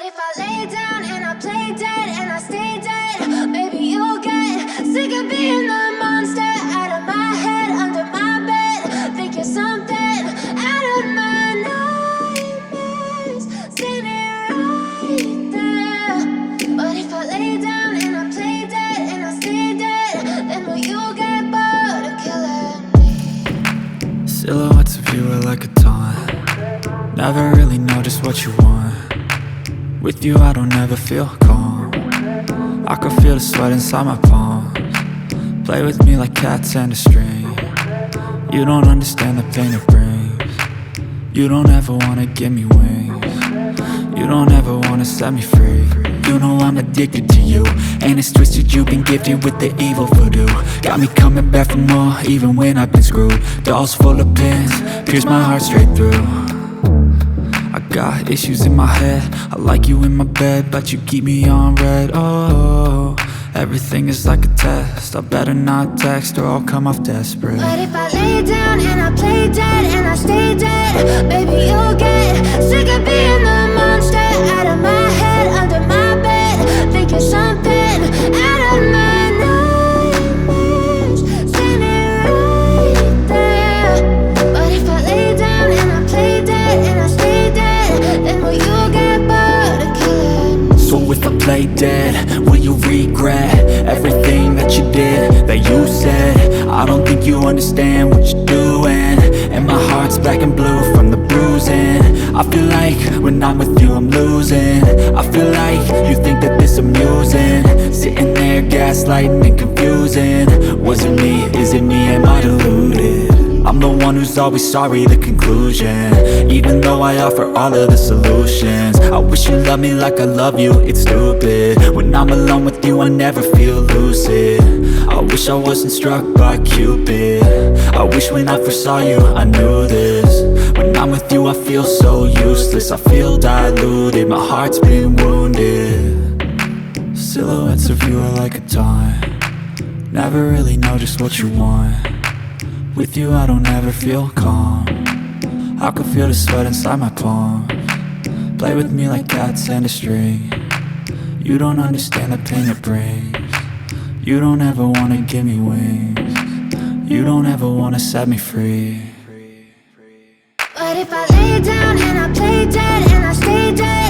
if I lay down and I play dead and I stay dead, maybe you'll get sick of being the monster out of my head, under my bed. Think you're something out of my nightmares, standing right there. But if I lay down and I play dead and I stay dead, then will you get bored of killing me? Silhouettes of you are like a taunt. Never really know just what you want. With you I don't ever feel calm. I can feel the sweat inside my palms. Play with me like cats and a string. You don't understand the pain it brings. You don't ever wanna give me wings. You don't ever wanna set me free. You know I'm addicted to you, and it's twisted, you've been gifted with the evil voodoo. Got me coming back for more, even when I've been screwed. Dolls full of pins, pierce my heart straight through. I got issues in my head, I like you in my bed, but you keep me on red. Oh, everything is like a test, I better not text or I'll come off desperate. But if I lay down and I play dead and I stay dead, baby you'll get sick of being the monster out of my head, under my bed. Think you're something out of my nightmares, standing right there. But if I lay down and I play dead and I stay dead, then will you get bored of killing me? So if I play dead, will you regret everything that you did, that you said? I don't think you understand what you're doing, and my heart's black and blue from the bruising. I feel like when I'm with you I'm losing. I feel like you think that this amusing, sitting there gaslighting and confusing. Was it me? Is it me? Am I deluded? I'm the one who's always sorry, the conclusion, even though I offer all of the solutions. I wish you loved me like I love you, it's stupid. When I'm alone with you I never feel lucid. I wish I wasn't struck by Cupid. I wish when I first saw you I knew this. When I'm with you I feel so useless, I feel diluted, my heart's been wounded. Silhouettes of you are like a taunt. Never really know just what you want. With you I don't ever feel calm. I can feel the sweat inside my palms. Play with me like cats and a string. You don't understand the pain it brings. You don't ever wanna give me wings. You don't ever wanna set me free. But if I lay down and I play dead and I stay dead,